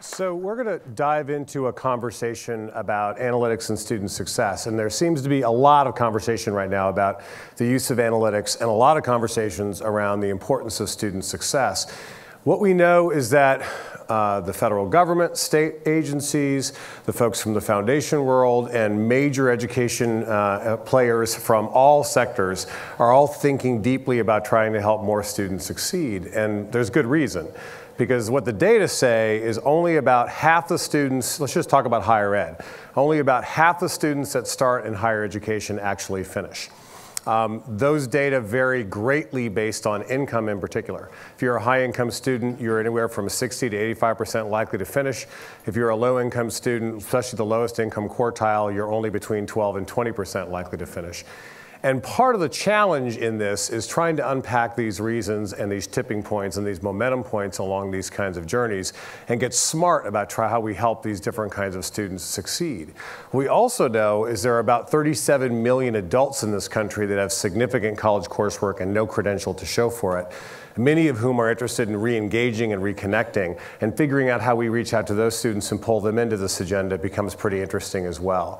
So we're going to dive into a conversation about analytics and student success. And there seems to be a lot of conversation right now about the use of analytics and a lot of conversations around the importance of student success. What we know is that the federal government, state agencies, the folks from the foundation world, and major education players from all sectors are all thinking deeply about trying to help more students succeed. And there's good reason. Because what the data say is only about half the students, let's just talk about higher ed, only about half the students that start in higher education actually finish. Those data vary greatly based on income in particular. If you're a high-income student, you're anywhere from 60 to 85% likely to finish. If you're a low-income student, especially the lowest income quartile, you're only between 12 and 20% likely to finish. And part of the challenge in this is trying to unpack these reasons and these tipping points and these momentum points along these kinds of journeys and get smart about how we help these different kinds of students succeed. What we also know is there are about 37 million adults in this country that have significant college coursework and no credential to show for it, many of whom are interested in re-engaging and reconnecting, and figuring out how we reach out to those students and pull them into this agenda becomes pretty interesting as well.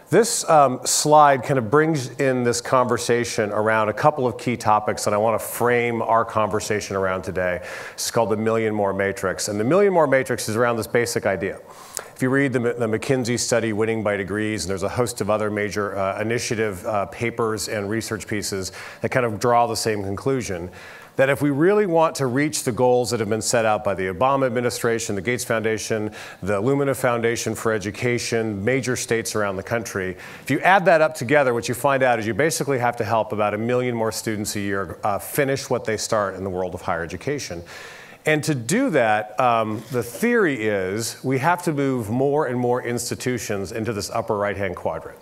This slide kind of brings in this conversation around a couple of key topics that I want to frame our conversation around today. It's called the Million More Matrix. And the Million More Matrix is around this basic idea. If you read the McKinsey study, Winning by Degrees, and there's a host of other major initiative papers and research pieces that kind of draw the same conclusion, that if we really want to reach the goals that have been set out by the Obama administration, the Gates Foundation, the Lumina Foundation for Education, major states around the country, if you add that up together, what you find out is you basically have to help about 1 million more students a year finish what they start in the world of higher education. And to do that, the theory is we have to move more and more institutions into this upper right-hand quadrant.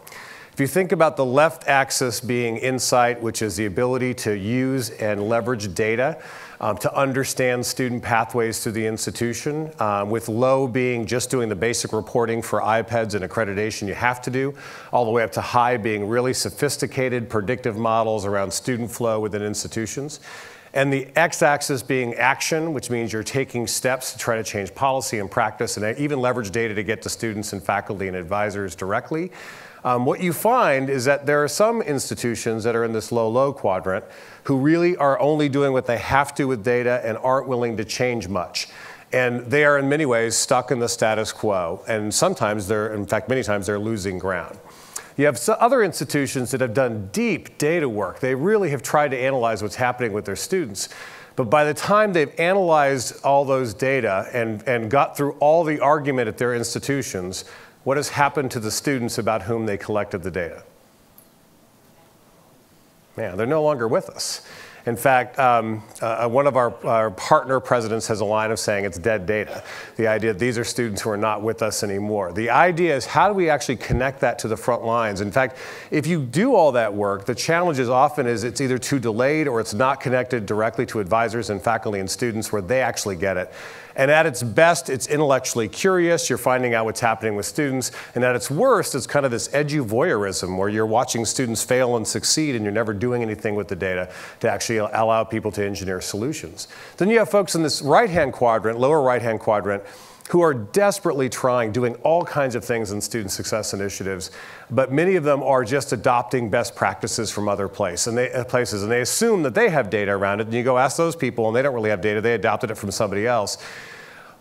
If you think about the left axis being insight, which is the ability to use and leverage data to understand student pathways through the institution, with low being just doing the basic reporting for iPads and accreditation you have to do, all the way up to high being really sophisticated predictive models around student flow within institutions. And the x-axis being action, which means you're taking steps to try to change policy and practice and even leverage data to get to students and faculty and advisors directly. What you find is that there are some institutions that are in this low quadrant who really are only doing what they have to with data and aren't willing to change much. And they are in many ways stuck in the status quo. And sometimes in fact, many times they're losing ground. You have other institutions that have done deep data work. They really have tried to analyze what's happening with their students. But by the time they've analyzed all those data and got through all the argument at their institutions, what has happened to the students about whom they collected the data? Man, they're no longer with us. In fact, one of our partner presidents has a line of saying it's dead data. The idea that these are students who are not with us anymore. The idea is how do we actually connect that to the front lines? In fact, if you do all that work, the challenge is often is it's either too delayed or it's not connected directly to advisors and faculty and students where they actually get it. And at its best, it's intellectually curious. You're finding out what's happening with students. And at its worst, it's kind of this edgy voyeurism where you're watching students fail and succeed and you're never doing anything with the data to actually allow people to engineer solutions. Then you have folks in this right-hand quadrant, lower right-hand quadrant, who are desperately doing all kinds of things in student success initiatives, but many of them are just adopting best practices from other places, and they assume that they have data around it, and you go ask those people, and they don't really have data, they adopted it from somebody else.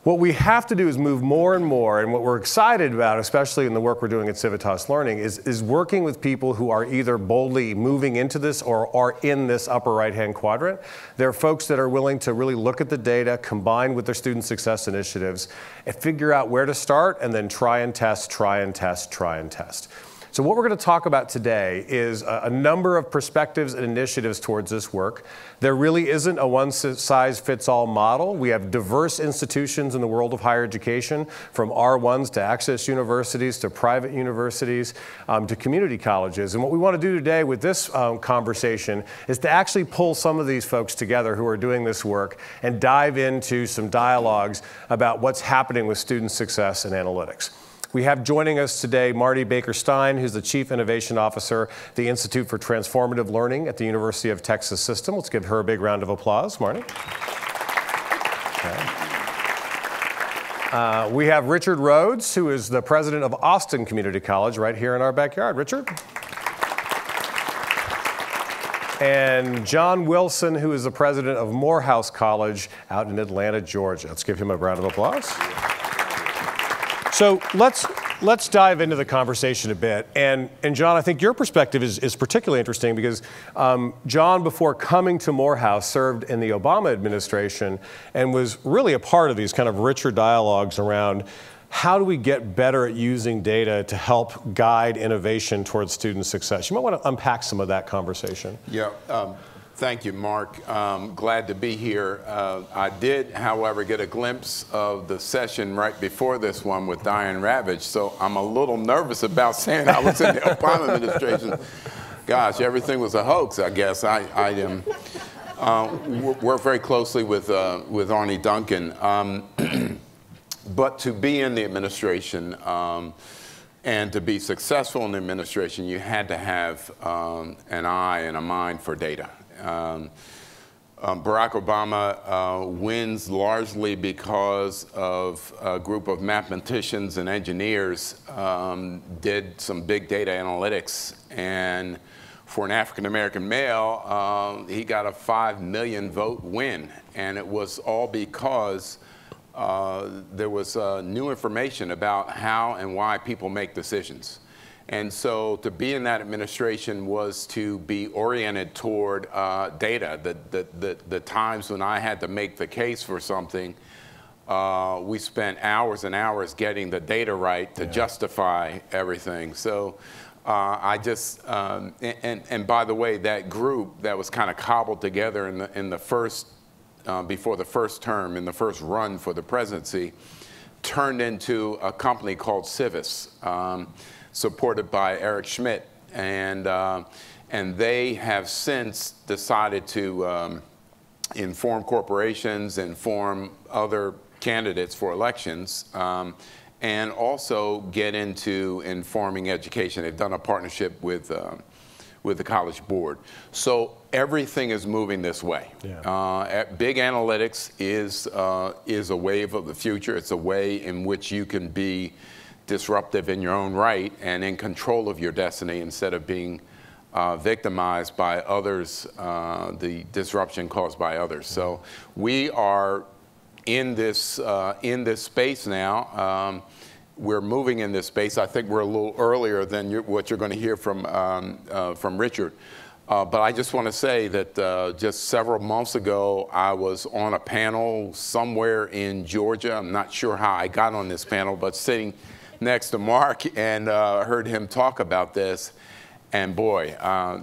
What we have to do is move more and more, and what we're excited about, especially in the work we're doing at Civitas Learning, is working with people who are either boldly moving into this or are in this upper right-hand quadrant. There are folks that are willing to really look at the data, combine with their student success initiatives, and figure out where to start, and then try and test, try and test, try and test. So what we're going to talk about today is a number of perspectives and initiatives towards this work. There really isn't a one-size-fits-all model. We have diverse institutions in the world of higher education, from R1s to access universities to private universities to community colleges. And what we want to do today with this conversation is to actually pull some of these folks together who are doing this work and dive into some dialogues about what's happening with student success and analytics. We have joining us today Marty Baker-Stein, who's the Chief Innovation Officer at the Institute for Transformative Learning at the University of Texas System. Let's give her a big round of applause. Marty. Okay. We have Richard Rhodes, who is the president of Austin Community College, right here in our backyard. Richard. And John Wilson, who is the president of Morehouse College out in Atlanta, Georgia. Let's give him a round of applause. So let's dive into the conversation a bit. And John, I think your perspective is particularly interesting because John, before coming to Morehouse, served in the Obama administration and was really a part of these kind of richer dialogues around how do we get better at using data to help guide innovation towards student success. You might want to unpack some of that conversation. Yeah. Thank you, Mark. Glad to be here. I did, however, get a glimpse of the session right before this one with Diane Ravitch, so I'm a little nervous about saying I was in the Obama administration. Gosh, everything was a hoax, I guess. I work very closely with Arnie Duncan. But to be in the administration and to be successful in the administration, you had to have an eye and a mind for data. Barack Obama wins largely because of a group of mathematicians and engineers did some big data analytics, and for an African-American male, he got a 5 million vote win, and it was all because there was new information about how and why people make decisions. And so to be in that administration was to be oriented toward data. The times when I had to make the case for something, we spent hours and hours getting the data right to justify everything. So I just, and by the way, that group that was kind of cobbled together in the first, before the first term, in the first run for the presidency, turned into a company called Civis, supported by Eric Schmidt, and they have since decided to inform corporations, inform other candidates for elections, and also get into informing education. They've done a partnership with the College Board. So everything is moving this way. Yeah. Big analytics is a wave of the future. It's a way in which you can be disruptive in your own right and in control of your destiny instead of being victimized by others, the disruption caused by others. So we are in this space now. We're moving in this space. I think we're a little earlier than what you're going to hear from Richard. But I just want to say that just several months ago, I was on a panel somewhere in Georgia. I'm not sure how I got on this panel, but sitting next to Mark and heard him talk about this. And boy,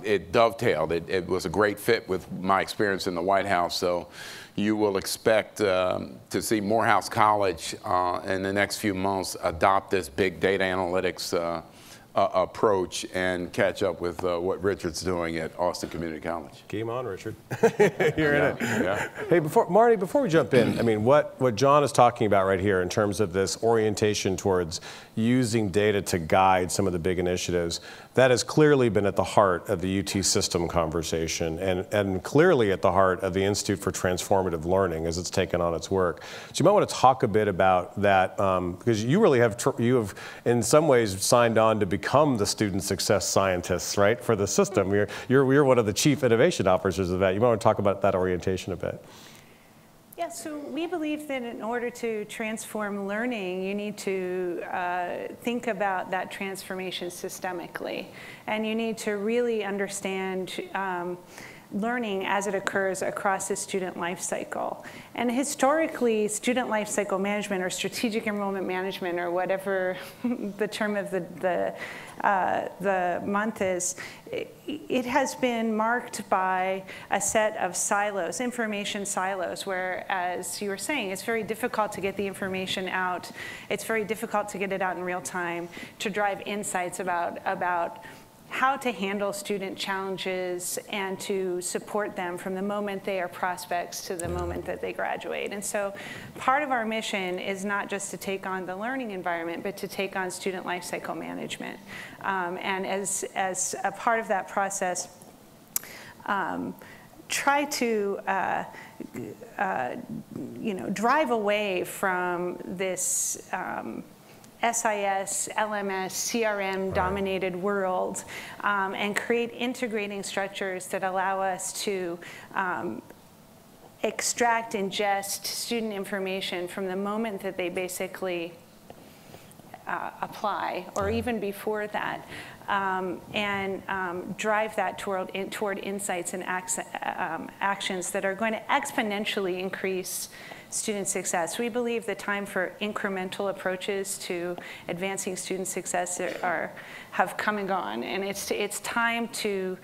it dovetailed. It was a great fit with my experience in the White House. So you will expect to see Morehouse College in the next few months adopt this big data analytics approach and catch up with what Richard's doing at Austin Community College. Game on, Richard. You're in it. Yeah. Hey, Marty, before we jump in, I mean, what John is talking about right here in terms of this orientation towards using data to guide some of the big initiatives, that has clearly been at the heart of the UT system conversation and clearly at the heart of the Institute for Transformative Learning as it's taken on its work. So you might want to talk a bit about that because you really have, in some ways signed on to become the student success scientists, right, for the system. You're one of the chief innovation officers of that. You might want to talk about that orientation a bit. Yeah, so we believe that in order to transform learning, you need to think about that transformation systemically. And you need to really understand learning as it occurs across the student life cycle. And historically, student life cycle management or strategic enrollment management or whatever the term of the month is, it has been marked by a set of silos, information silos, where, as you were saying, it's very difficult to get the information out. It's very difficult to get it out in real time, to drive insights about how to handle student challenges and to support them from the moment they are prospects to the moment that they graduate. And so part of our mission is not just to take on the learning environment, but to take on student life cycle management. And as a part of that process, try to drive away from this SIS, LMS, CRM dominated world, and create integrating structures that allow us to extract, ingest student information from the moment that they basically apply, or even before that, and drive that toward insights and actions that are going to exponentially increase student success. We believe the time for incremental approaches to advancing student success have come and gone, and it's time to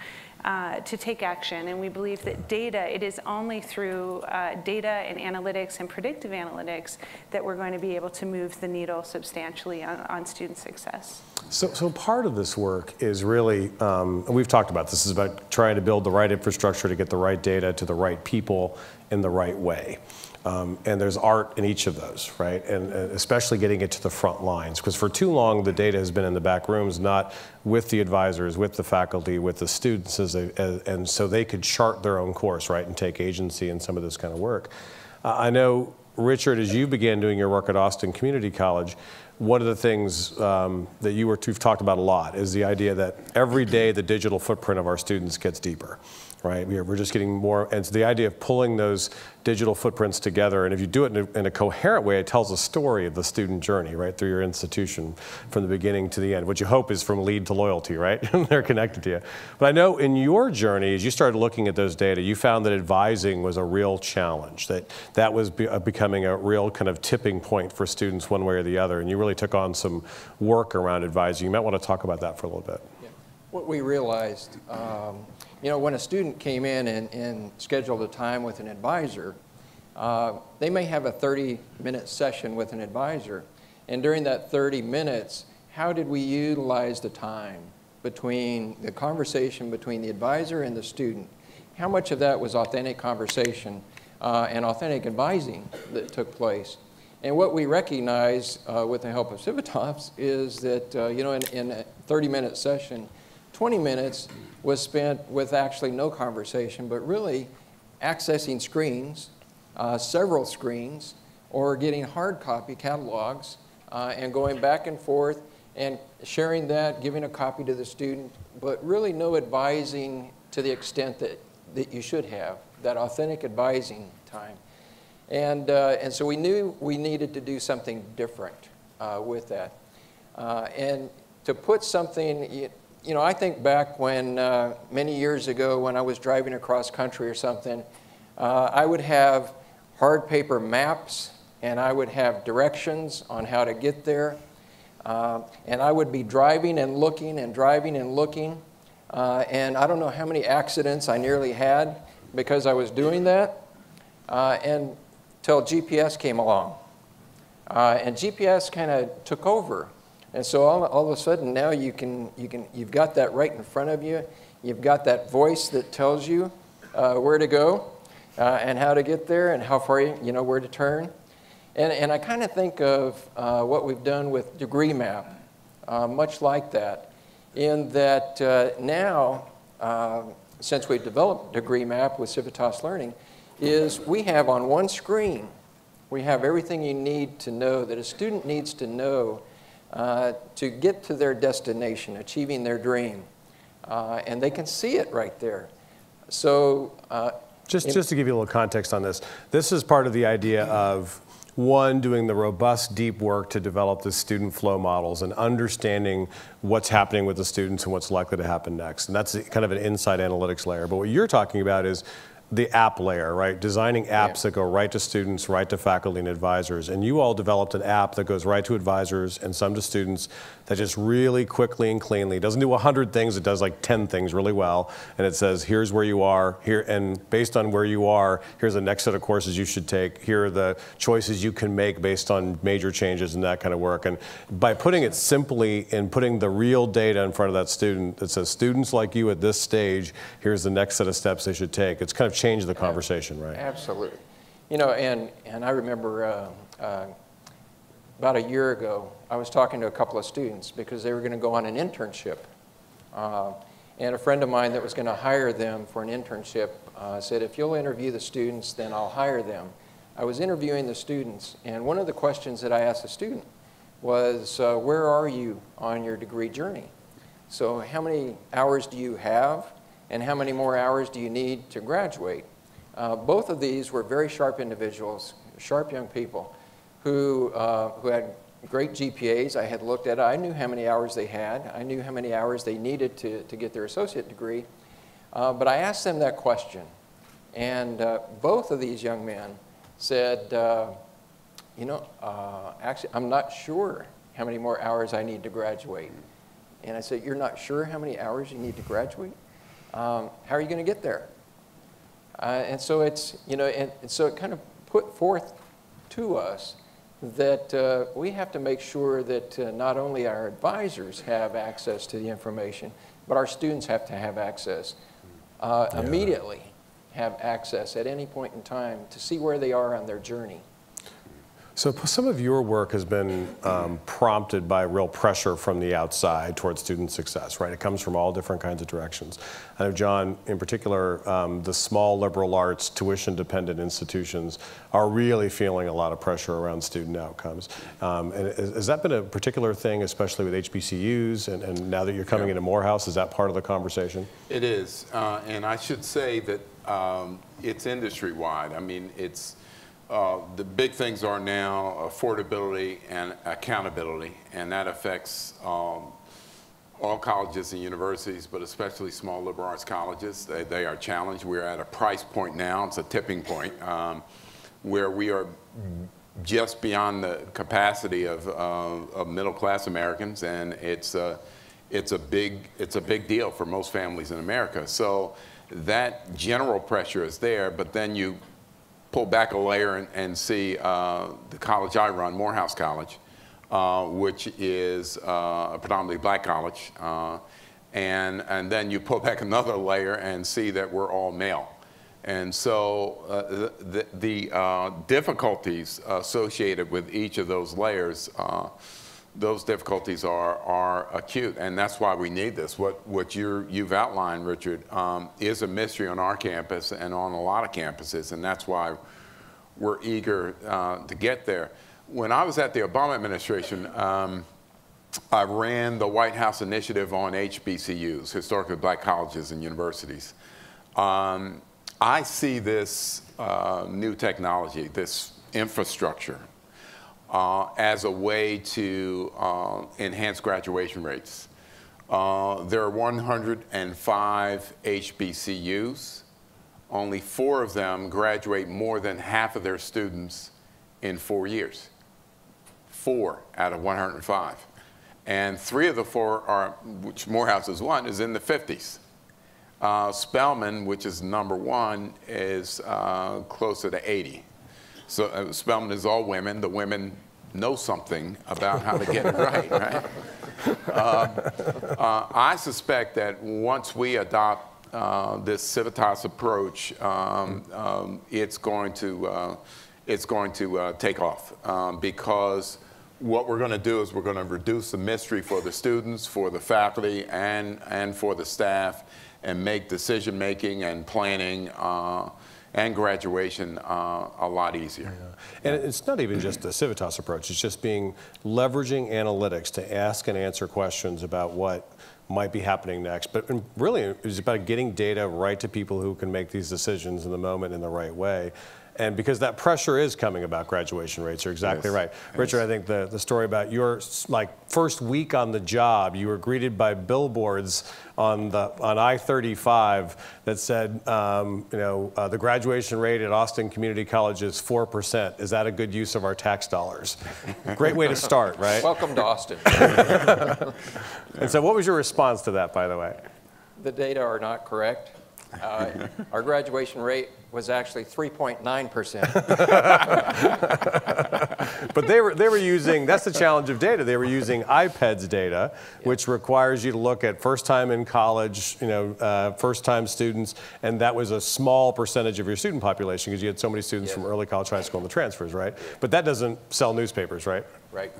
take action. And we believe that it is only through data and analytics and predictive analytics that we're going to be able to move the needle substantially on student success. So part of this work is really, and we've talked about this, is about trying to build the right infrastructure to get the right data to the right people in the right way. And there's art in each of those, right? And especially getting it to the front lines, because for too long the data has been in the back rooms, not with the advisors, with the faculty, with the students, and so they could chart their own course, right, and take agency in some of this kind of work. I know, Richard, as you began doing your work at Austin Community College, one of the things that you've talked about a lot is the idea that every day the digital footprint of our students gets deeper. Right, we're just getting more, and it's the idea of pulling those digital footprints together, and if you do it in a coherent way, it tells a story of the student journey, right, through your institution from the beginning to the end. What you hope is from lead to loyalty, right? They're connected to you. But I know in your journey, as you started looking at those data, you found that advising was a real challenge, that was becoming a real kind of tipping point for students one way or the other, and you really took on some work around advising. You might want to talk about that for a little bit. Yeah. What we realized, when a student came in and scheduled a time with an advisor, they may have a 30-minute session with an advisor. And during that 30 minutes, how did we utilize the time between the conversation between the advisor and the student? How much of that was authentic conversation and authentic advising that took place? And what we recognize with the help of Civitas is that, in a 30-minute session, 20 minutes was spent with actually no conversation, but really accessing screens, several screens, or getting hard copy catalogs and going back and forth and sharing that, giving a copy to the student, but really no advising to the extent that you should have, that authentic advising time. And so we knew we needed to do something different with that. And to put something, I think back when many years ago when I was driving across country or something, I would have hard paper maps and I would have directions on how to get there. And I would be driving and looking and driving and looking. And I don't know how many accidents I nearly had because I was doing that. Until GPS came along. And GPS kind of took over. And so all of a sudden now you've got that right in front of you. You've got that voice that tells you where to go and how to get there and how far where to turn. And I kind of think of what we've done with Degree Map, much like that, in that now, since we've developed Degree Map with Civitas Learning, is we have on one screen, we have everything you need to know that a student needs to know to get to their destination, achieving their dream. And they can see it right there. So just to give you a little context on this, this is part of the idea of, one, doing the robust, deep work to develop the student flow models and understanding what's happening with the students and what's likely to happen next. And that's kind of an inside analytics layer. But what you're talking about is the app layer, right? Designing apps that go right to students, right to faculty and advisors. And you all developed an app that goes right to advisors and some to students that just really quickly and cleanly, doesn't do 100 things, it does like 10 things really well. And it says, here's where you are, here, and based on where you are, here's the next set of courses you should take. Here are the choices you can make based on major changes and that kind of work. And by putting it simply and putting the real data in front of that student that says, students like you at this stage, here's the next set of steps they should take. It's kind of changed the conversation, right? Absolutely. And I remember about a year ago, I was talking to a couple of students because they were going to go on an internship. And a friend of mine that was going to hire them for an internship said, if you'll interview the students, then I'll hire them. I was interviewing the students, and one of the questions that I asked the student was, where are you on your degree journey? So how many hours do you have, and how many more hours do you need to graduate? Both of these were very sharp individuals, sharp young people, who had great GPAs. I had looked at it. I knew how many hours they had. I knew how many hours they needed to get their associate degree. But I asked them that question. And both of these young men said, you know, actually, I'm not sure how many more hours I need to graduate. And I said, you're not sure how many hours you need to graduate? How are you going to get there? And so it's, you know, and so it kind of put forth to us that we have to make sure that not only our advisors have access to the information, but our students have to have access, immediately have access at any point in time to see where they are on their journey. So some of your work has been prompted by real pressure from the outside towards student success, right? It comes from all different kinds of directions. I know, John, in particular, the small liberal arts, tuition-dependent institutions are really feeling a lot of pressure around student outcomes. And has that been a particular thing, especially with HBCUs? And now that you're coming into Morehouse, is that part of the conversation? It is. And I should say that it's industry-wide. I mean, it's the big things are now affordability and accountability, and that affects all colleges and universities, but especially small liberal arts colleges. They are challenged. We're at a price point now, it's a tipping point, where we are just beyond the capacity of middle-class Americans, and it's a big deal for most families in America. So that general pressure is there, but then you pull back a layer and see the college I run, Morehouse College, which is a predominantly black college. And then you pull back another layer and see that we're all male. And so the difficulties associated with each of those layers, those difficulties are acute, and that's why we need this. What you've outlined, Richard, is a mystery on our campus and on a lot of campuses, and that's why we're eager to get there. When I was at the Obama administration, I ran the White House initiative on HBCUs, historically black colleges and universities. I see this new technology, this infrastructure, as a way to enhance graduation rates. There are 105 HBCUs. Only 4 of them graduate more than half of their students in 4 years. 4 out of 105. And 3 of the 4 are, which Morehouse is one, is in the 50s. Spelman, which is #1, is closer to 80. So Spelman is all women. The women know something about how to get it right, right? I suspect that once we adopt this Civitas approach, it's going to take off, because what we're going to do is we're going to reduce the mystery for the students, for the faculty, and for the staff, and make decision making and planning and graduation a lot easier. Yeah. And it's not even just the Civitas approach, it's just leveraging analytics to ask and answer questions about what might be happening next. But really, it's about getting data right to people who can make these decisions in the moment in the right way. And because that pressure is coming about graduation rates, you're exactly right. Richard, I think the story about your first week on the job, you were greeted by billboards on I-35 that said, the graduation rate at Austin Community College is 4%. Is that a good use of our tax dollars? Great way to start, right? Welcome to Austin. And so what was your response to that, by the way? The data are not correct. Our graduation rate was actually 3.9%. But they were using, that's the challenge of data. They were using iPEDS data, which requires you to look at first time in college, first time students, and that was a small percentage of your student population because you had so many students from early college, high school, and the transfers, right? But that doesn't sell newspapers, right? Right.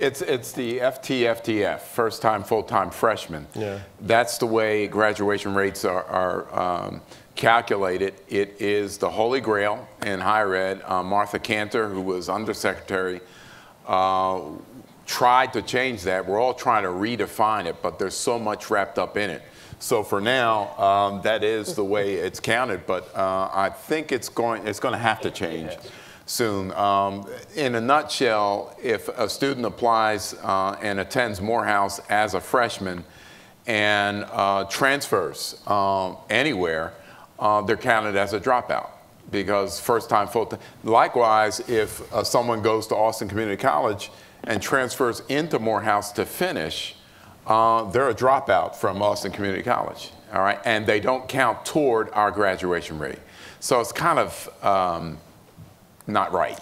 It's the FTFTF, first time, full-time freshman. Yeah. That's the way graduation rates are calculated. It is the holy grail in higher ed. Martha Cantor, who was undersecretary, tried to change that. We're all trying to redefine it, but there's so much wrapped up in it. So for now, that is the way it's counted, but I think it's going to have to change soon. In a nutshell, if a student applies and attends Morehouse as a freshman and transfers anywhere, they're counted as a dropout because first time, full time. Likewise, if someone goes to Austin Community College and transfers into Morehouse to finish, they're a dropout from Austin Community College, all right? And they don't count toward our graduation rate. So it's kind of not right.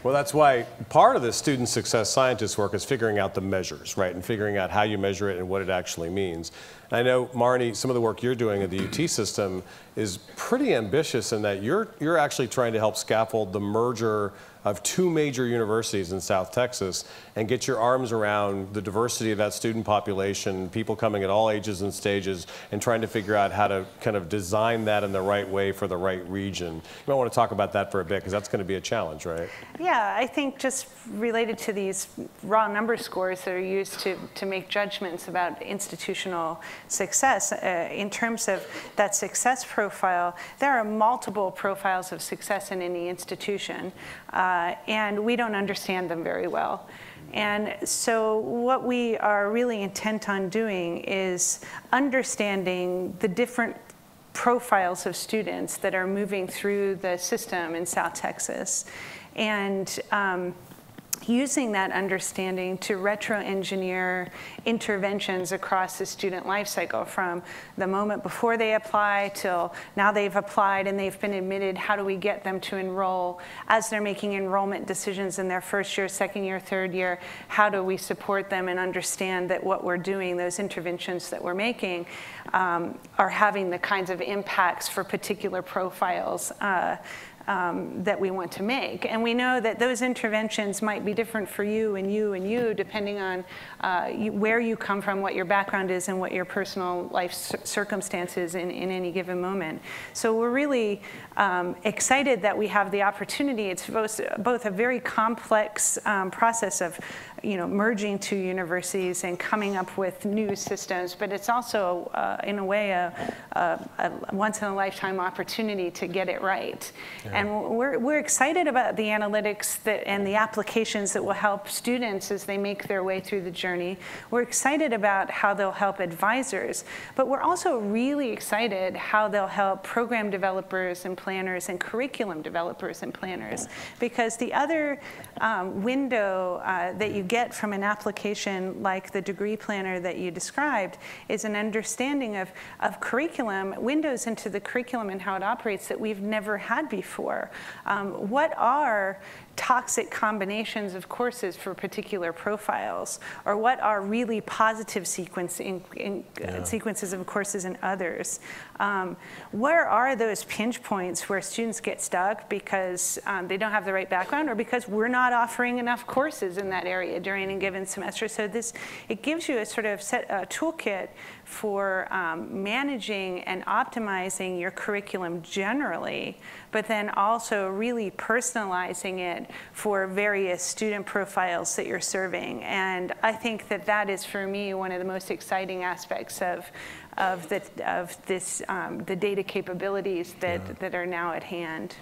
Well, that's why part of the student success scientist work is figuring out the measures, right? And figuring out how you measure it and what it actually means. I know, Marnie, some of the work you're doing at the UT system is pretty ambitious in that you're actually trying to help scaffold the merger of two major universities in South Texas and get your arms around the diversity of that student population, people coming at all ages and stages, and trying to figure out how to kind of design that in the right way for the right region. You might want to talk about that for a bit because that's going to be a challenge, right? Yeah, I think just related to these raw number scores that are used to make judgments about institutional success, in terms of that success profile, there are multiple profiles of success in any institution. And we don't understand them very well. And so what we are really intent on doing is understanding the different profiles of students that are moving through the system in South Texas, and using that understanding to retro-engineer interventions across the student life cycle from the moment before they apply till now they've applied and they've been admitted. How do we get them to enroll as they're making enrollment decisions in their first year, second year, third year? How do we support them and understand that what we're doing, those interventions that we're making, are having the kinds of impacts for particular profiles that we want to make. And we know that those interventions might be different for you and you and you, depending on where you come from, what your background is, and what your personal life circumstances in any given moment. So we're really excited that we have the opportunity. It's both a very complex process of merging two universities and coming up with new systems, but it's also, in a way, a once-in-a-lifetime opportunity to get it right. Yeah. And we're excited about the analytics and the applications that will help students as they make their way through the journey. We're excited about how they'll help advisors, but we're also really excited how they'll help program developers and planners and curriculum developers and planners, because the other window that you get from an application like the degree planner that you described is an understanding of curriculum, windows into the curriculum and how it operates that we've never had before. What are toxic combinations of courses for particular profiles, or what are really positive sequences of courses in others? Where are those pinch points where students get stuck because they don't have the right background, or because we're not offering enough courses in that area during a given semester? So it gives you a sort of toolkit for managing and optimizing your curriculum generally, but then also really personalizing it for various student profiles that you're serving. And I think that is, for me, one of the most exciting aspects of the data capabilities that are now at hand.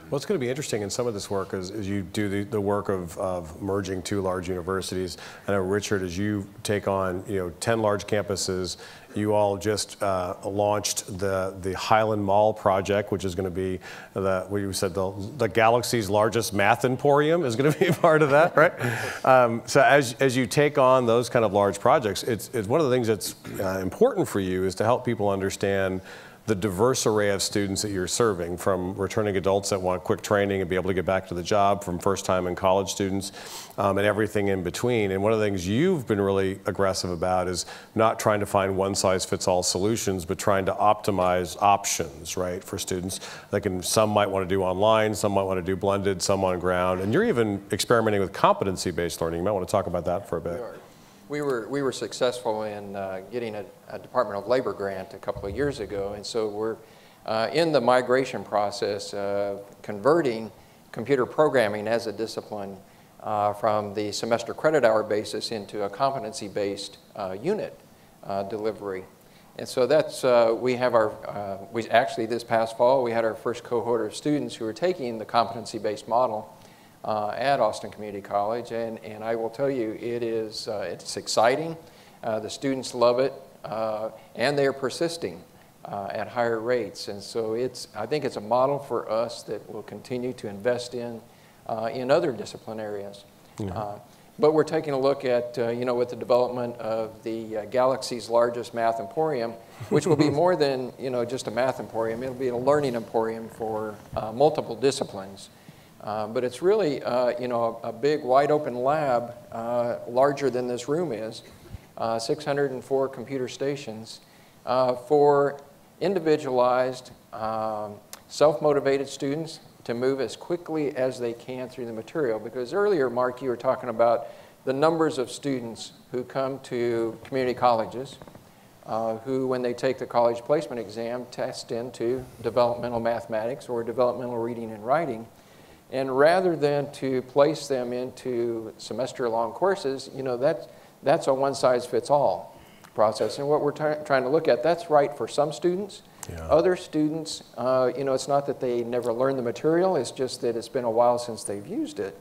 Well, it's going to be interesting in some of this work as you do the work of merging two large universities. I know, Richard, as you take on 10 large campuses, you all just launched the Highland Mall project, which is going to be what you said, the galaxy's largest math emporium is going to be a part of that, right? So as you take on those kind of large projects, it's one of the things that's important for you is to help people understand the diverse array of students that you're serving, from returning adults that want quick training and be able to get back to the job, from first-time and college students, and everything in between. And one of the things you've been really aggressive about is not trying to find one-size-fits-all solutions, but trying to optimize options, right, for students. Some might want to do online, some might want to do blended, some on ground, and you're even experimenting with competency-based learning. You might want to talk about that for a bit. We were successful in getting a Department of Labor grant a couple of years ago, and so we're in the migration process of converting computer programming as a discipline from the semester credit hour basis into a competency-based unit delivery. And so that's, we have actually this past fall, we had our first cohort of students who were taking the competency-based model at Austin Community College, and I will tell you, it's exciting. The students love it, and they are persisting at higher rates. And so I think it's a model for us that we'll continue to invest in other discipline areas. Yeah. But we're taking a look at, with the development of the galaxy's largest math emporium, which will be more than, just a math emporium. It'll be a learning emporium for multiple disciplines. But it's really, a big, wide-open lab, larger than this room is, 604 computer stations for individualized, self-motivated students to move as quickly as they can through the material. Because earlier, Mark, you were talking about the numbers of students who come to community colleges who, when they take the college placement exam, test into developmental mathematics or developmental reading and writing. And rather than to place them into semester-long courses, that's a one-size-fits-all process. And what we're trying to look at, that's right for some students. Yeah. Other students, it's not that they never learned the material, it's just that it's been a while since they've used it.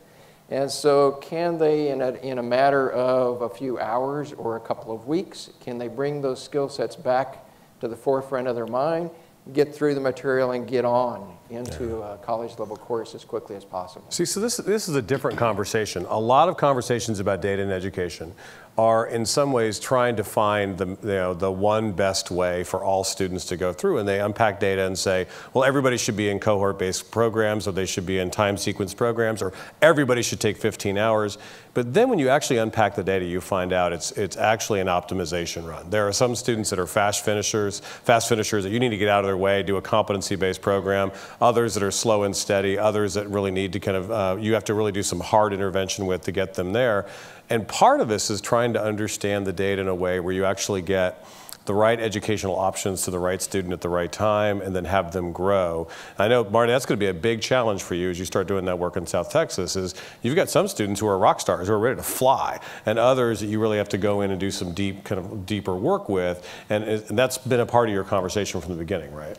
And so can they, in a matter of a few hours or a couple of weeks, can they bring those skill sets back to the forefront of their mind, get through the material, and get on into a college-level course as quickly as possible? See, so this is a different conversation. A lot of conversations about data and education are in some ways trying to find the one best way for all students to go through, and they unpack data and say, well, everybody should be in cohort-based programs, or they should be in time sequence programs, or everybody should take 15 hours. But then when you actually unpack the data, you find out it's actually an optimization run. There are some students that are fast finishers that you need to get out of their way, do a competency-based program, others that are slow and steady, others that really need to kind of, you have to really do some hard intervention with to get them there. And part of this is trying to understand the data in a way where you actually get the right educational options to the right student at the right time, and then have them grow. I know, Marty, that's going to be a big challenge for you as you start doing that work in South Texas, is you've got some students who are rock stars, who are ready to fly, and others that you really have to go in and do some deeper work with, and that's been a part of your conversation from the beginning, right?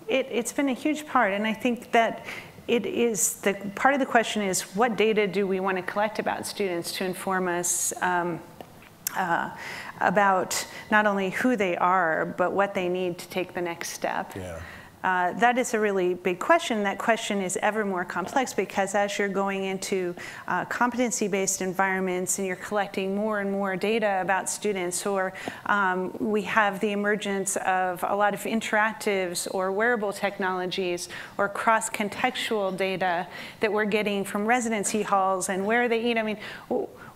It's been a huge part, and I think that it is part of the question is, what data do we want to collect about students to inform us about not only who they are, but what they need to take the next step? Yeah. That is a really big question. That question is ever more complex, because as you're going into competency-based environments and you're collecting more and more data about students, or we have the emergence of a lot of interactives or wearable technologies or cross-contextual data that we're getting from residency halls and where they eat. I mean,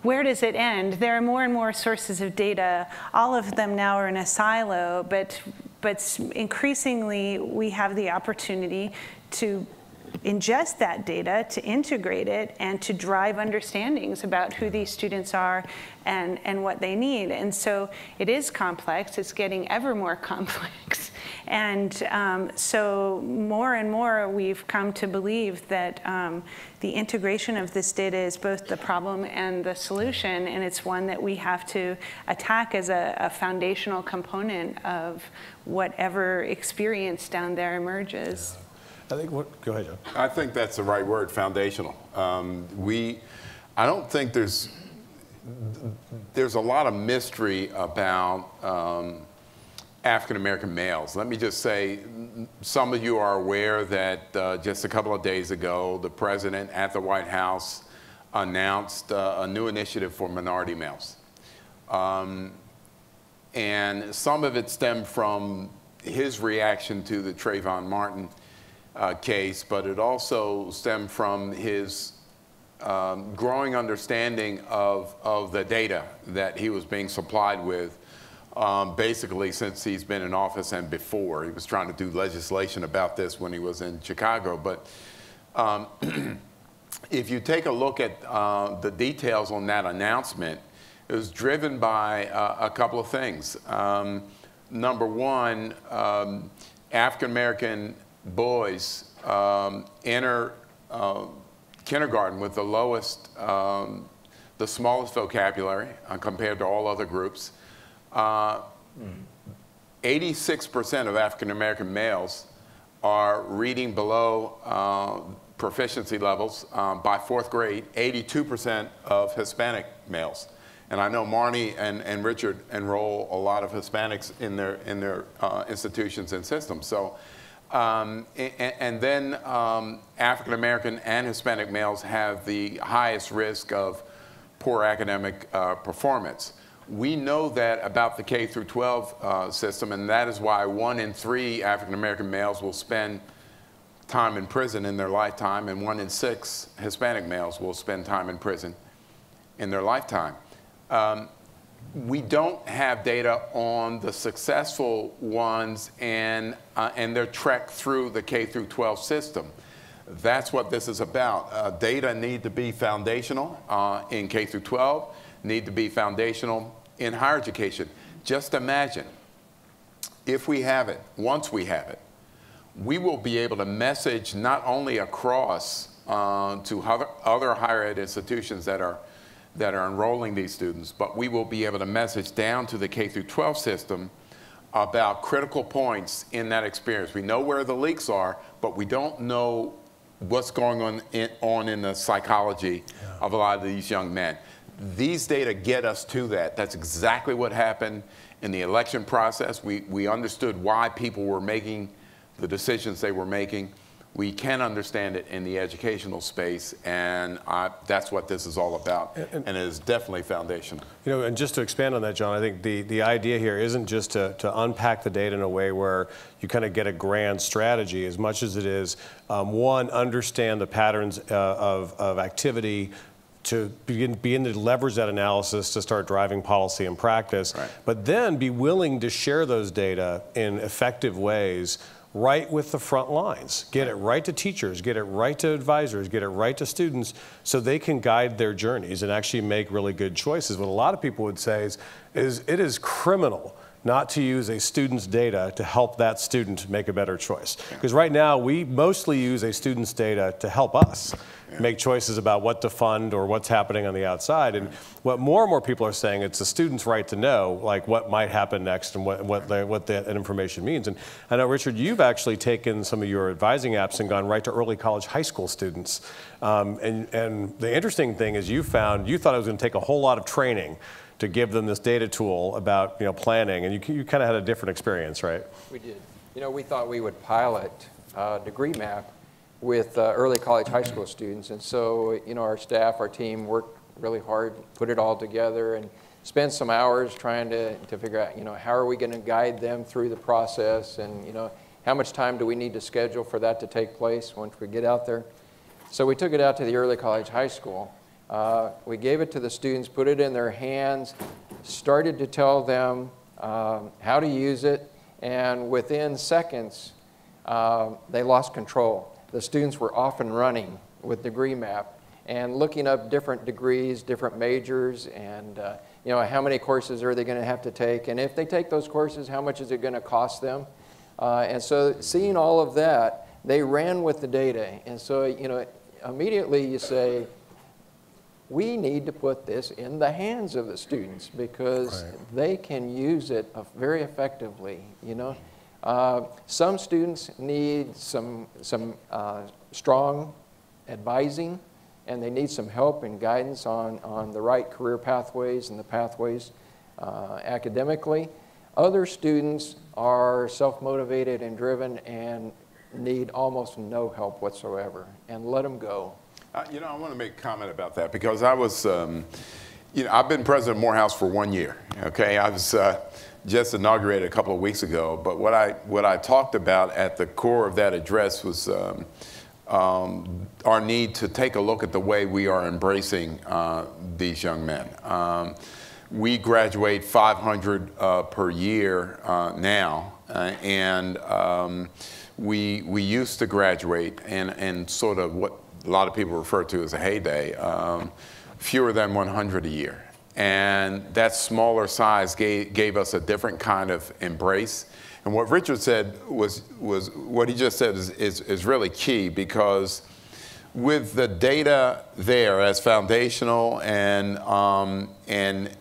where does it end? There are more and more sources of data. All of them now are in a silo, but increasingly we have the opportunity to ingest that data, to integrate it, and to drive understandings about who these students are and what they need. And so it is complex. It's getting ever more complex. And so more and more we've come to believe that the integration of this data is both the problem and the solution, and it's one that we have to attack as a foundational component of whatever experience down there emerges. I think go ahead, John. I think that's the right word, foundational. I don't think there's a lot of mystery about African-American males. Let me just say, some of you are aware that just a couple of days ago, the president at the White House announced a new initiative for minority males. And some of it stemmed from his reaction to the Trayvon Martin case, but it also stemmed from his growing understanding of the data that he was being supplied with, basically since he's been in office and before. He was trying to do legislation about this when he was in Chicago. But if you take a look at the details on that announcement, it was driven by a couple of things. Number one, African-American boys enter kindergarten with the lowest, the smallest vocabulary compared to all other groups. 86% of African-American males are reading below proficiency levels by 4th grade, 82% of Hispanic males. And I know Marnie and Richard enroll a lot of Hispanics in their institutions and systems. So, and then African-American and Hispanic males have the highest risk of poor academic performance. We know that about the K through 12 system, and that is why 1 in 3 African-American males will spend time in prison in their lifetime, and 1 in 6 Hispanic males will spend time in prison in their lifetime. We don't have data on the successful ones and their trek through the K through 12 system. That's what this is about. Data need to be foundational in K through 12, need to be foundational in higher education. Just imagine if we have it, once we have it, we will be able to message not only across to other higher ed institutions that are enrolling these students, but we will be able to message down to the K through 12 system about critical points in that experience. We know where the leaks are, but we don't know what's going on in the psychology of a lot of these young men. These data get us to that. That's exactly what happened in the election process. We understood why people were making the decisions they were making. We can understand it in the educational space, and that's what this is all about, and it is definitely foundational. You know, and just to expand on that, John, I think the idea here isn't just to unpack the data in a way where you kind of get a grand strategy, as much as it is, one, understand the patterns of activity, to begin to leverage that analysis to start driving policy and practice, right. But then be willing to share those data in effective ways right with the front lines. Get it right to teachers, get it right to advisors, get it right to students so they can guide their journeys and actually make really good choices. What a lot of people would say is it is criminal not to use a student's data to help that student make a better choice. Because right now, we mostly use a student's data to help us make choices about what to fund or what's happening on the outside. And what more and more people are saying, it's the student's right to know like what might happen next and what that information means. And I know, Richard, you've actually taken some of your advising apps and gone right to early college high school students. And the interesting thing is you thought it was going to take a whole lot of training to give them this data tool about planning, and you kind of had a different experience, right? We did. We thought we would pilot degree map with early college high school students, and so our staff, our team worked really hard, put it all together, and spent some hours trying to figure out how are we going to guide them through the process, and how much time do we need to schedule for that to take place once we get out there. So we took it out to the early college high school. We gave it to the students, put it in their hands, started to tell them how to use it, and within seconds, they lost control. The students were off and running with degree map and looking up different degrees, different majors, and how many courses are they going to have to take, and if they take those courses, how much is it going to cost them? And so seeing all of that, they ran with the data, and so immediately you say, we need to put this in the hands of the students because they can use it very effectively. Some students need some strong advising, and they need some help and guidance on the right career pathways and the pathways academically. Other students are self-motivated and driven and need almost no help whatsoever, and let them go. I want to make a comment about that because I was, I've been president of Morehouse for 1 year, okay? I was just inaugurated a couple of weeks ago. But what I talked about at the core of that address was our need to take a look at the way we are embracing these young men. We graduate 500 per year now, and we used to graduate in sort of what a lot of people refer to as a heyday, fewer than 100 a year. And that smaller size gave us a different kind of embrace. And what Richard said was what he just said is really key, because with the data there as foundational and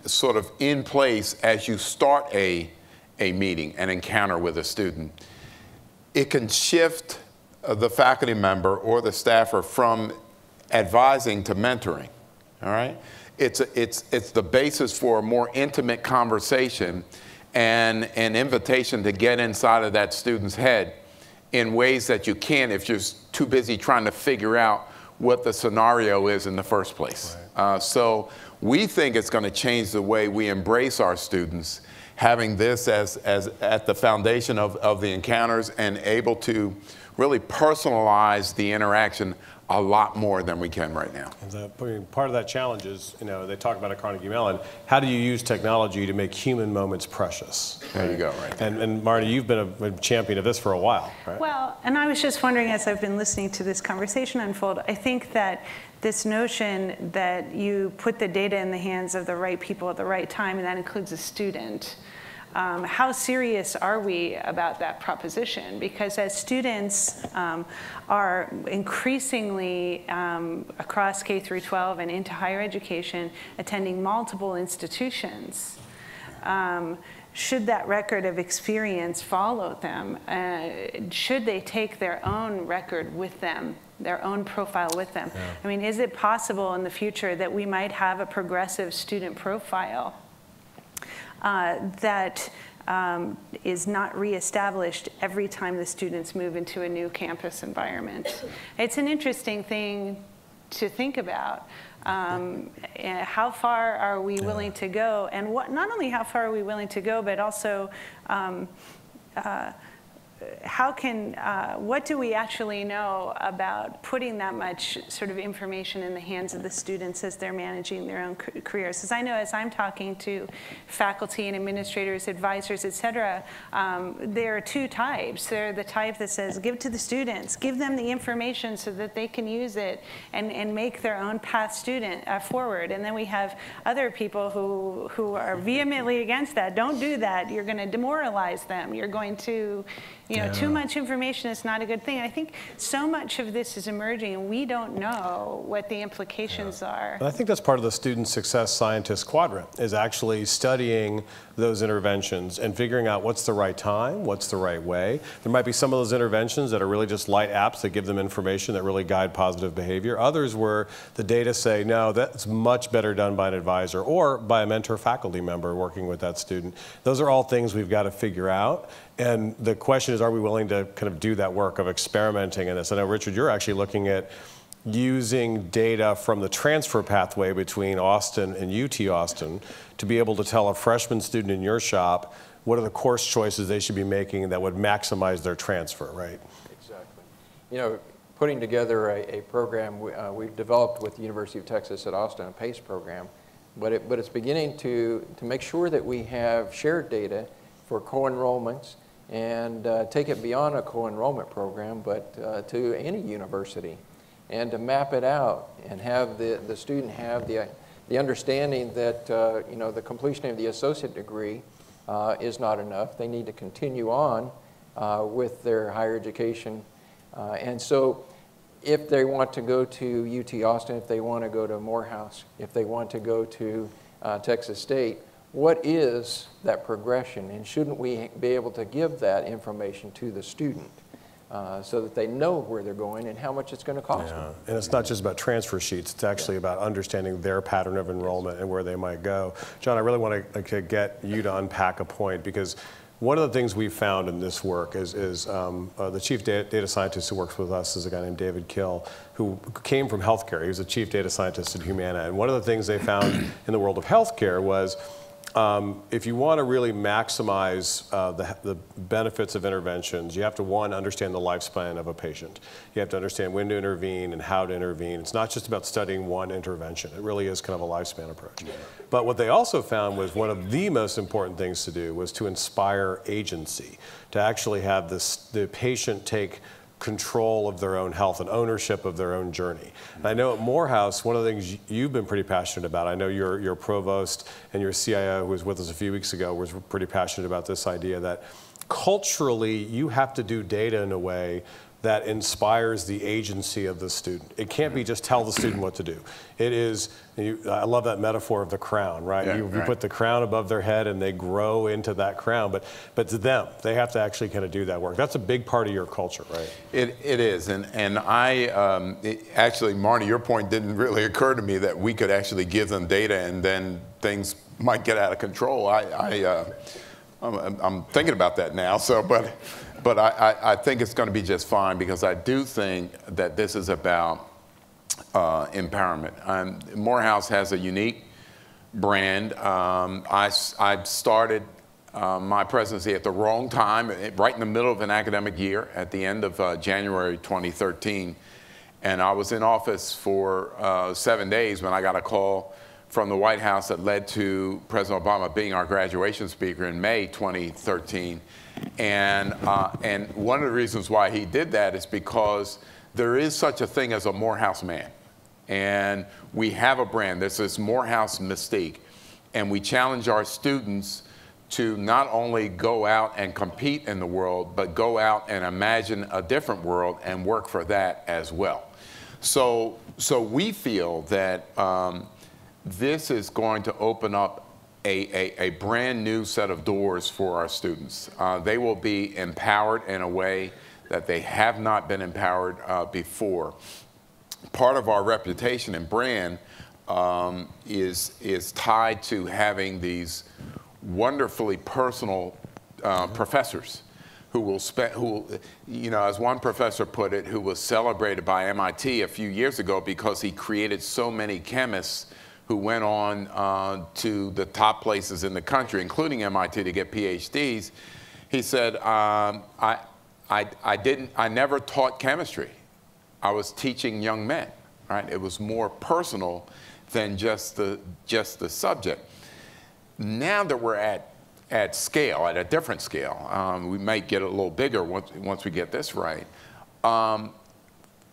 sort of in place as you start a meeting, an encounter with a student, it can shift the faculty member or the staffer from advising to mentoring, all right? It's the basis for a more intimate conversation and an invitation to get inside of that student's head in ways that you can't if you're too busy trying to figure out what the scenario is in the first place. Right. So we think it's going to change the way we embrace our students, having this as at the foundation of the encounters and able to really personalize the interaction a lot more than we can right now. Part of that challenge is, they talk about at Carnegie Mellon, how do you use technology to make human moments precious? There you go, right there. And Marty, you've been a champion of this for a while, right? Well, and I was just wondering, as I've been listening to this conversation unfold, I think that this notion that you put the data in the hands of the right people at the right time, and that includes a student, how serious are we about that proposition? Because as students are increasingly across K through 12 and into higher education, attending multiple institutions, should that record of experience follow them? Should they take their own record with them, their own profile with them? Yeah. I mean, is it possible in the future that we might have a progressive student profile that is not reestablished every time the students move into a new campus environment? It's an interesting thing to think about. How far are we willing to go? And not only how far are we willing to go, but also what do we actually know about putting that much sort of information in the hands of the students as they're managing their own careers? Because I know as I'm talking to faculty and administrators, advisors, et cetera, there are two types. There are the type that says, give to the students, give them the information so that they can use it and make their own path forward. And then we have other people who are vehemently against that. Don't do that. You're going to demoralize them. You're going to, too much information is not a good thing. I think so much of this is emerging, and we don't know what the implications are. And I think that's part of the student success scientist quadrant, is actually studying those interventions and figuring out what's the right time, what's the right way. There might be some of those interventions that are really just light apps that give them information that really guide positive behavior. Others where the data say, no, that's much better done by an advisor or by a mentor faculty member working with that student. Those are all things we've got to figure out. And the question is, are we willing to kind of do that work of experimenting in this? I know, Richard, you're actually looking at using data from the transfer pathway between Austin and UT Austin to be able to tell a freshman student in your shop what are the course choices they should be making that would maximize their transfer, right? Exactly. Putting together a program we've developed with the University of Texas at Austin, a PACE program, but it's beginning to make sure that we have shared data for co-enrollments and take it beyond a co-enrollment program, but to any university, and to map it out and have the student have the understanding that the completion of the associate degree is not enough. They need to continue on with their higher education. And so if they want to go to UT Austin, if they want to go to Morehouse, if they want to go to Texas State, what is that progression? And shouldn't we be able to give that information to the student so that they know where they're going and how much it's going to cost them? And it's not just about transfer sheets. It's actually about understanding their pattern of enrollment and where they might go. John, I really want to get you to unpack a point, because one of the things we've found in this work is the chief data scientist who works with us is a guy named David Kill, who came from healthcare. He was a chief data scientist at Humana. And one of the things they found in the world of healthcare was if you want to really maximize the benefits of interventions, you have to, one, understand the lifespan of a patient. You have to understand when to intervene and how to intervene. It's not just about studying one intervention. It really is kind of a lifespan approach. Yeah. But what they also found was one of the most important things to do was to inspire agency, to actually have the patient take control of their own health and ownership of their own journey. And I know at Morehouse, one of the things you've been pretty passionate about, I know your provost and your CIO, who was with us a few weeks ago, was pretty passionate about this idea that culturally you have to do data in a way that inspires the agency of the student. It can't be just tell the student what to do. It is, I love that metaphor of the crown, right? Yeah, you put the crown above their head and they grow into that crown, but to them, they have to actually kind of do that work. That's a big part of your culture, right? It is, and I, actually, Marty, your point didn't really occur to me that we could actually give them data and then things might get out of control. I'm thinking about that now, so, but I think it's going to be just fine because I do think that this is about empowerment. Morehouse has a unique brand. I started my presidency at the wrong time, right in the middle of an academic year at the end of January 2013. And I was in office for 7 days when I got a call from the White House that led to President Obama being our graduation speaker in May 2013. And one of the reasons why he did that is because there is such a thing as a Morehouse man. And we have a brand. There's this Morehouse mystique. And we challenge our students to not only go out and compete in the world, but go out and imagine a different world and work for that as well. So we feel that this is going to open up a brand new set of doors for our students. They will be empowered in a way that they have not been empowered before. Part of our reputation and brand is tied to having these wonderfully personal professors who will as one professor put it, who was celebrated by MIT a few years ago because he created so many chemists who went on to the top places in the country, including MIT, to get PhDs. He said, I never taught chemistry. I was teaching young men, right? It was more personal than just the subject. Now that we're at scale, at a different scale, we might get a little bigger once we get this right.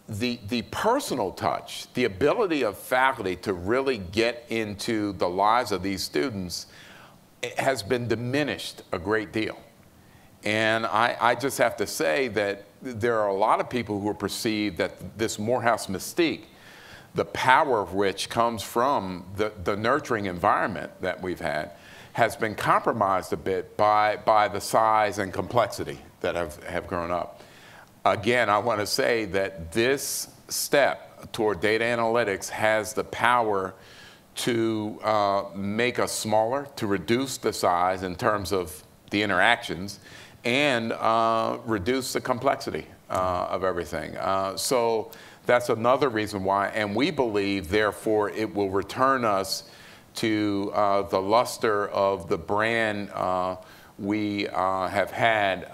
The personal touch, the ability of faculty to really get into the lives of these students has been diminished a great deal. And I just have to say that there are a lot of people who perceive that this Morehouse mystique, the power of which comes from the nurturing environment that we've had, has been compromised a bit by the size and complexity that have grown up. Again, I want to say that this step toward data analytics has the power to make us smaller, to reduce the size in terms of the interactions, and reduce the complexity of everything. So that's another reason why, and we believe, therefore, it will return us to the luster of the brand we have had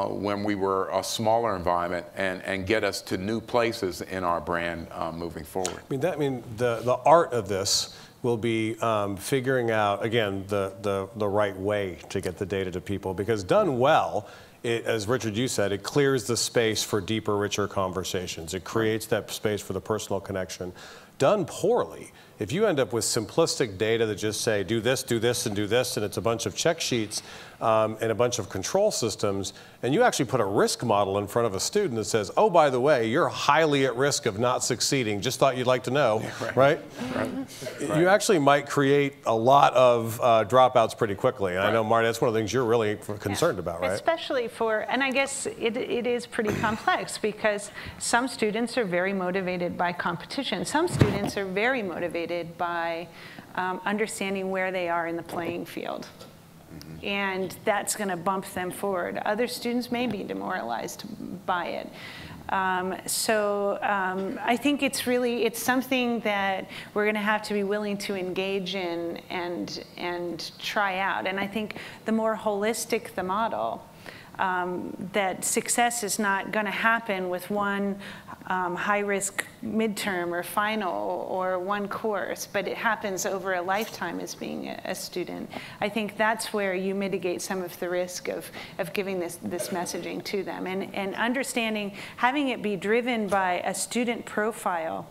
when we were a smaller environment, and get us to new places in our brand moving forward. I mean, the art of this will be figuring out, again, the right way to get the data to people, because done well, as Richard, you said, it clears the space for deeper, richer conversations. It creates that space for the personal connection. Done poorly, if you end up with simplistic data that just say, do this, and do this, and it's a bunch of check sheets and a bunch of control systems, and you actually put a risk model in front of a student that says, oh, by the way, you're highly at risk of not succeeding, just thought you'd like to know, yeah, right? You actually might create a lot of dropouts pretty quickly. And I know, Marty, that's one of the things you're really concerned about, right? Especially and I guess it is pretty complex, because some students are very motivated by competition. Some students are very motivated by understanding where they are in the playing field. and that's going to bump them forward. Other students may be demoralized by it. I think it's something that we're going to have to be willing to engage in and try out. And I think the more holistic the model, that success is not going to happen with one high-risk midterm or final or one course, but it happens over a lifetime as being a student. I think that's where you mitigate some of the risk of giving this messaging to them. And understanding, having it be driven by a student profile,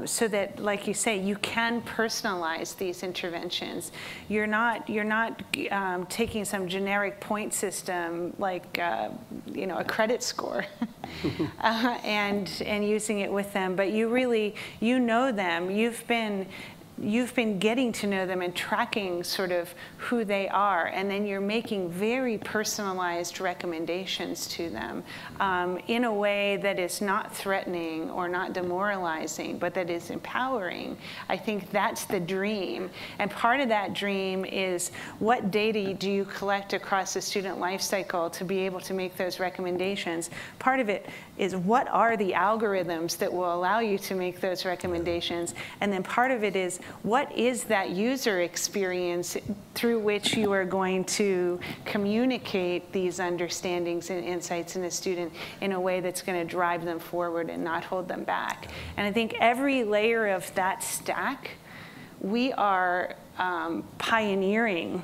so that, like you say, you can personalize these interventions. You're not taking some generic point system like you know, a credit score and using it with them, but you really, you know them. You've been getting to know them and tracking sort of who they are, and then you're making very personalized recommendations to them in a way that is not threatening or not demoralizing, but that is empowering. I think that's the dream. And part of that dream is, what data do you collect across the student life cycle to be able to make those recommendations? Part of it is, what are the algorithms that will allow you to make those recommendations? And then part of it is, what is that user experience through which you are going to communicate these understandings and insights in a student in a way that's going to drive them forward and not hold them back? And I think every layer of that stack, we are pioneering,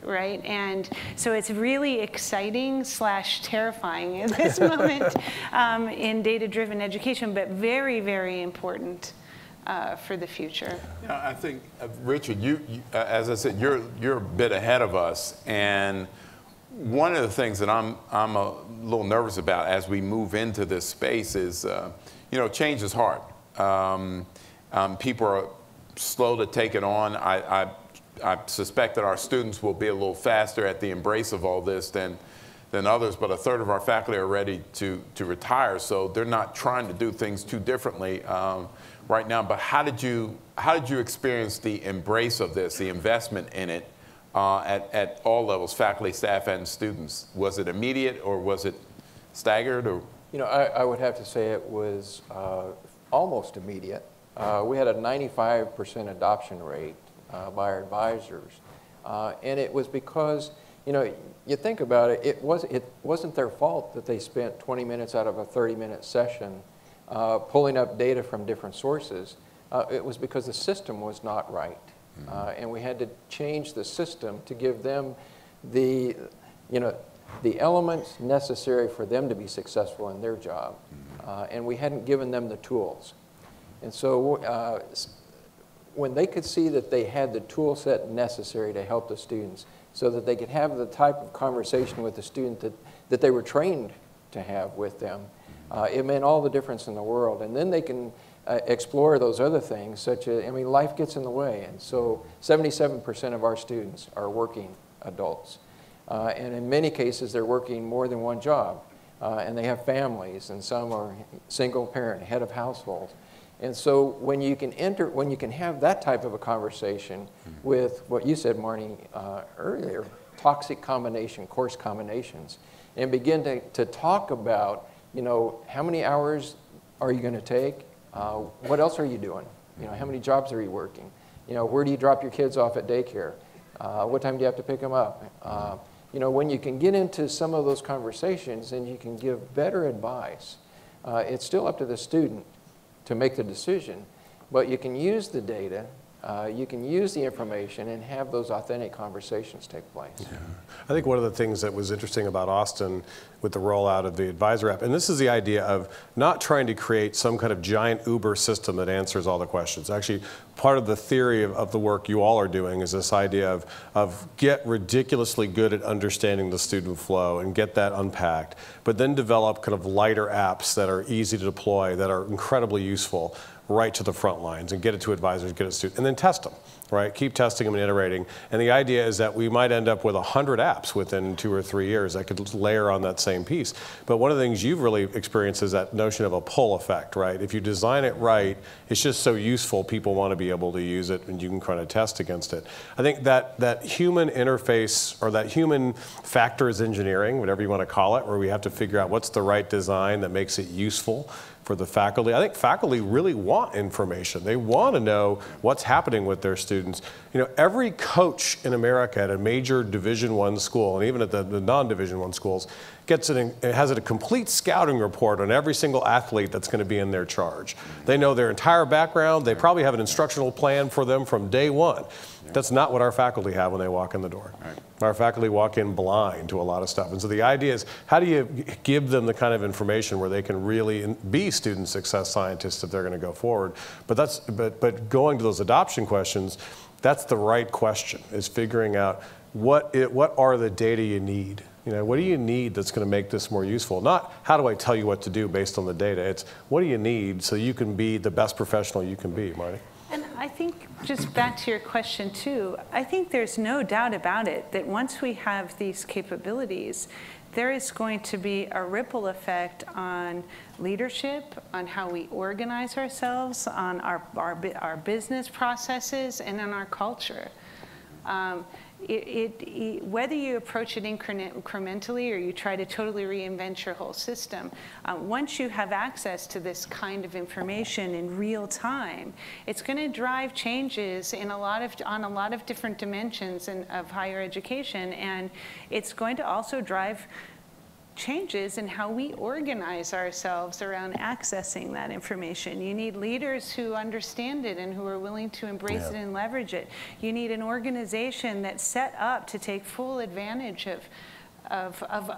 right? And so it's really exciting / terrifying at this moment in data-driven education, but very, very important for the future. Yeah, I think, Richard, you as I said, you're a bit ahead of us, and one of the things that I'm a little nervous about as we move into this space is, you know, change is hard. People are slow to take it on. I suspect that our students will be a little faster at the embrace of all this than others, but a third of our faculty are ready to retire, so they're not trying to do things too differently right now. But how did you experience the embrace of this, the investment in it at all levels, faculty, staff, and students? Was it immediate, or was it staggered? Or? You know, I would have to say it was almost immediate. We had a 95% adoption rate by our advisors, and it was because, you know, you think about it, it wasn't their fault that they spent 20 minutes out of a 30-minute session pulling up data from different sources. It was because the system was not right, and we had to change the system to give them the, you know, the elements necessary for them to be successful in their job, and we hadn't given them the tools. And so when they could see that they had the tool set necessary to help the students, so that they could have the type of conversation with the student that they were trained to have with them, it meant all the difference in the world. And then they can explore those other things, such as, I mean, life gets in the way. And so 77% of our students are working adults. And in many cases, they're working more than one job. And they have families, and some are single parent, head of households. And so when you can have that type of a conversation with what you said, Marnie, earlier, toxic course combinations, and begin to talk about, you know, how many hours are you going to take? What else are you doing? You know, how many jobs are you working? You know, where do you drop your kids off at daycare? What time do you have to pick them up? You know, when you can get into some of those conversations and you can give better advice, it's still up to the student to make the decision, but you can use the data, you can use the information and have those authentic conversations take place. Yeah. I think one of the things that was interesting about Austin with the rollout of the advisor app, and this is the idea of not trying to create some kind of giant Uber system that answers all the questions. Actually, part of the theory of the work you all are doing is this idea of get ridiculously good at understanding the student flow and get that unpacked, but then develop kind of lighter apps that are easy to deploy, that are incredibly useful, right to the front lines, and get it to advisors, get it to students, and then test them. right? Keep testing them and iterating. And the idea is that we might end up with 100 apps within 2 or 3 years that could layer on that same piece. But one of the things you've really experienced is that notion of a pull effect, right? If you design it right, it's just so useful, people want to be able to use it, and you can kind of test against it. I think that human interface, or that human factors engineering, whatever you want to call it, where we have to figure out what's the right design that makes it useful for the faculty. I think faculty really want information. They want to know what's happening with their students. You know, every coach in America at a major Division I school, and even at the non-Division I schools, has a complete scouting report on every single athlete that's going to be in their charge. They know their entire background. They probably have an instructional plan for them from day one. That's not what our faculty have when they walk in the door. Right. Our faculty walk in blind to a lot of stuff. And so the idea is, how do you give them the kind of information where they can really be student success scientists if they're going to go forward? But going to those adoption questions, that's the right question, is figuring out what are the data you need? You know, what do you need that's going to make this more useful? Not how do I tell you what to do based on the data. It's what do you need so you can be the best professional you can be, Marty? And I think, just back to your question too, I think there's no doubt about it that once we have these capabilities, there is going to be a ripple effect on leadership, on how we organize ourselves, on our business processes, and on our culture. Whether you approach it incrementally or you try to totally reinvent your whole system, once you have access to this kind of information in real time, it's going to drive changes on a lot of different dimensions of higher education, and it's going to also drive changes in how we organize ourselves around accessing that information. You need leaders who understand it and who are willing to embrace it and leverage it. You need an organization that's set up to take full advantage of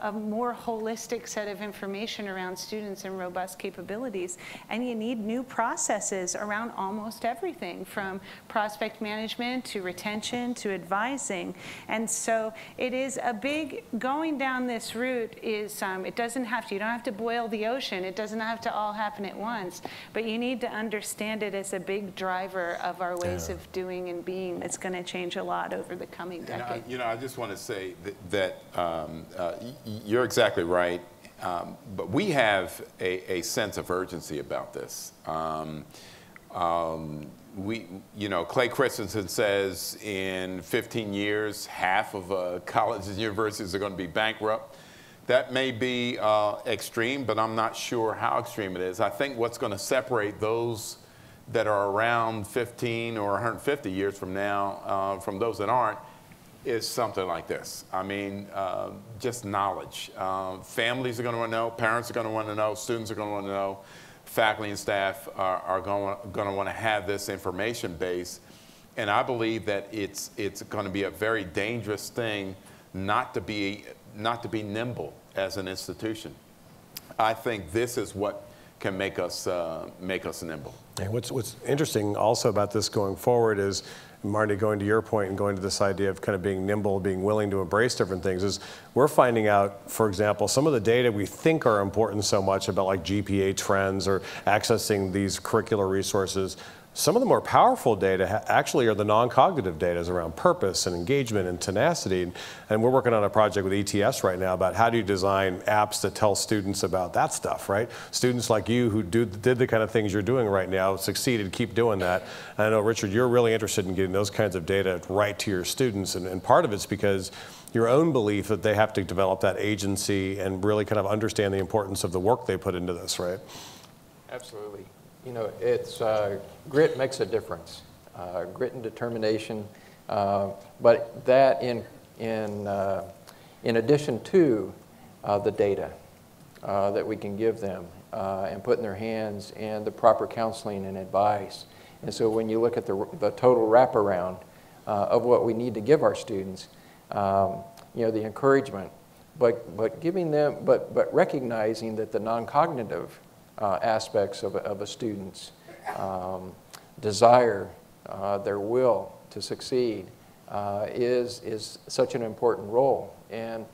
a more holistic set of information around students and robust capabilities. And you need new processes around almost everything, from prospect management to retention to advising. And so it is a big, going down this route is, it doesn't have to, you don't have to boil the ocean. It doesn't have to all happen at once. But you need to understand it as a big driver of our ways of doing and being that's going to change a lot over the coming decade. And I just want to say that you're exactly right, but we have a sense of urgency about this. Clay Christensen says in 15 years, half of colleges and universities are going to be bankrupt. That may be extreme, but I'm not sure how extreme it is. I think what's going to separate those that are around 15 or 150 years from now from those that aren't is something like this. I mean, just knowledge. Families are going to want to know, parents are going to want to know, students are going to want to know, faculty and staff are going to want to have this information base. And I believe that it's going to be a very dangerous thing not to be nimble as an institution. I think this is what can make us nimble. And what's interesting also about this going forward is, Marty, going to your point and going to this idea of kind of being nimble, being willing to embrace different things, is we're finding out, for example, some of the data we think are important so much about like GPA trends or accessing these curricular resources. Some of the more powerful data actually are the non-cognitive data around purpose and engagement and tenacity. And we're working on a project with ETS right now about how do you design apps that tell students about that stuff, right? Students like you who did the kind of things you're doing right now, succeeded, keep doing that. And I know, Richard, you're really interested in getting those kinds of data right to your students. And part of it's because your own belief that they have to develop that agency and really kind of understand the importance of the work they put into this, right? Absolutely. You know, it's grit makes a difference, grit and determination, but that in addition to the data that we can give them and put in their hands, and the proper counseling and advice. And so when you look at the total wraparound of what we need to give our students, you know, the encouragement, but giving them, but recognizing that the non-cognitive aspects of a student's desire, their will to succeed, is such an important role. And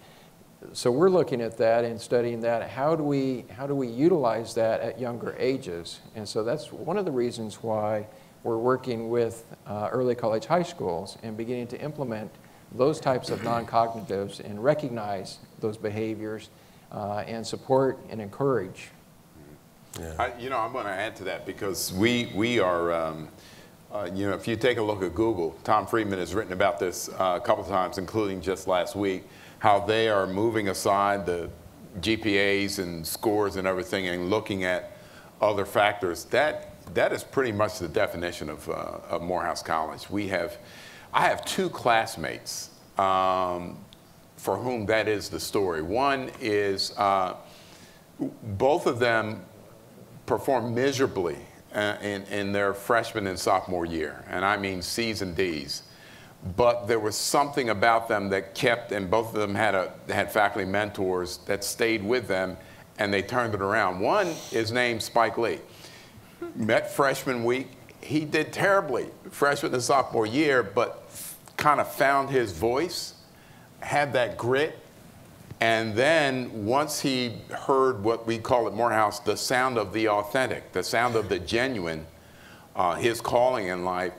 so we're looking at that and studying that. How do we utilize that at younger ages? And so that's one of the reasons why we're working with early college high schools and beginning to implement those types of non-cognitives and recognize those behaviors and support and encourage. Yeah. I'm going to add to that because we are, if you take a look at Google, Tom Friedman has written about this a couple of times, including just last week, how they are moving aside the GPAs and scores and everything and looking at other factors. That is pretty much the definition of Morehouse College. I have two classmates for whom that is the story. One is both of them performed miserably in their freshman and sophomore year, and I mean C's and D's. But there was something about them that kept, and both of them had faculty mentors that stayed with them, and they turned it around. One is named Spike Lee. Met freshman week. He did terribly freshman and sophomore year, but kind of found his voice, had that grit, and then once he heard what we call at Morehouse the sound of the authentic, the sound of the genuine, his calling in life,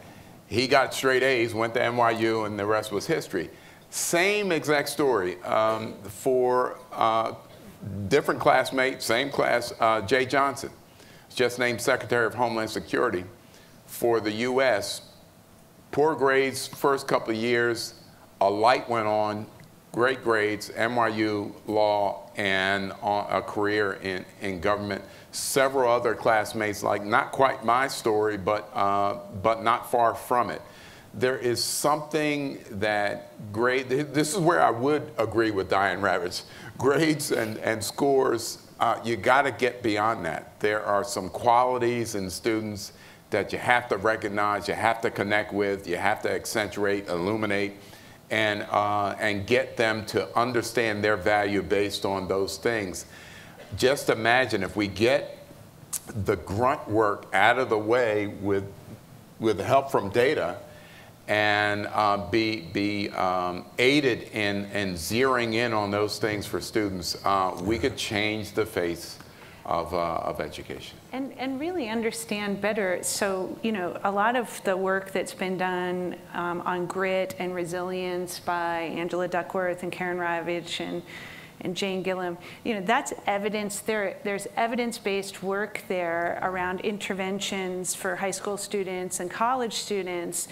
he got straight A's, went to NYU, and the rest was history. Same exact story for different classmate, same class, Jay Johnson, just named Secretary of Homeland Security for the U.S. Poor grades first couple of years, a light went on, great grades, NYU law, and a career in government. Several other classmates, like not quite my story, but not far from it. There is something that this is where I would agree with Diane Ravitch. Grades and scores, you got to get beyond that. There are some qualities in students that you have to recognize, you have to connect with, you have to accentuate, illuminate, and get them to understand their value based on those things. Just imagine if we get the grunt work out of the way with help from data, and be aided in zeroing in on those things for students, we could change the face of education. And really understand better. So, a lot of the work that's been done on grit and resilience by Angela Duckworth and Karen Ravitch and Jane Gillum, that's evidence. There's evidence-based work there around interventions for high school students and college students.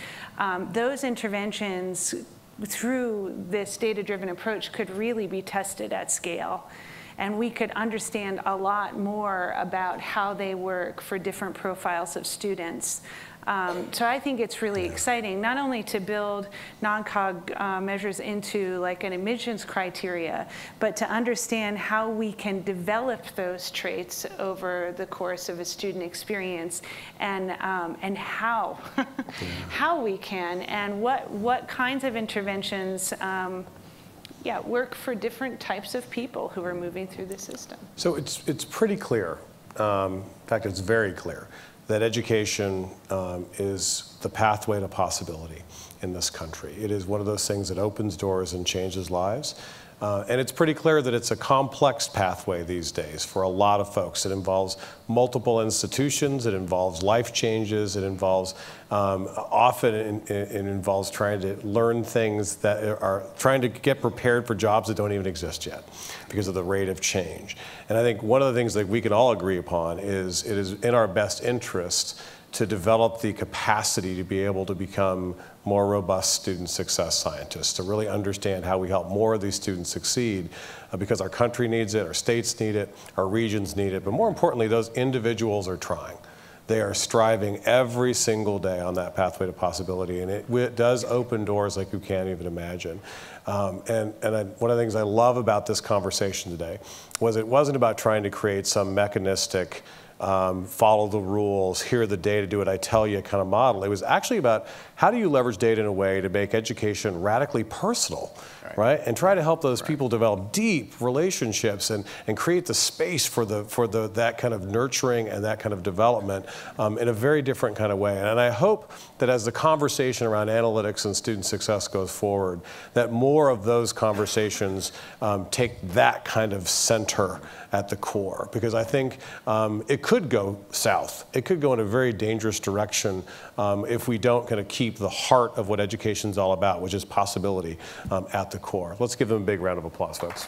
Those interventions through this data-driven approach could really be tested at scale. And we could understand a lot more about how they work for different profiles of students. So I think it's really exciting, not only to build non-cog measures into like an admissions criteria, but to understand how we can develop those traits over the course of a student experience, and how how we can, and what kinds of interventions work for different types of people who are moving through the system. So it's pretty clear, in fact it's very clear, that education is the pathway to possibility in this country. It is one of those things that opens doors and changes lives. And it's pretty clear that it's a complex pathway these days for a lot of folks. It involves multiple institutions, it involves life changes, it involves, often it involves trying to learn things that are trying to get prepared for jobs that don't even exist yet because of the rate of change. And I think one of the things that we can all agree upon is it is in our best interest to develop the capacity to be able to become more robust student success scientists, to really understand how we help more of these students succeed, because our country needs it, our states need it, our regions need it, but more importantly, those individuals are trying. They are striving every single day on that pathway to possibility, and it does open doors like you can't even imagine. One of the things I love about this conversation today was it wasn't about trying to create some mechanistic follow the rules, hear the data, do what I tell you kind of model. It was actually about how do you leverage data in a way to make education radically personal, right? And try to help those people develop deep relationships and create the space for that kind of nurturing and that kind of development in a very different kind of way. And I hope that as the conversation around analytics and student success goes forward, that more of those conversations take that kind of center at the core, because I think it could could go south. It could go in a very dangerous direction if we don't kind of keep the heart of what education's all about, which is possibility, at the core. Let's give them a big round of applause, folks.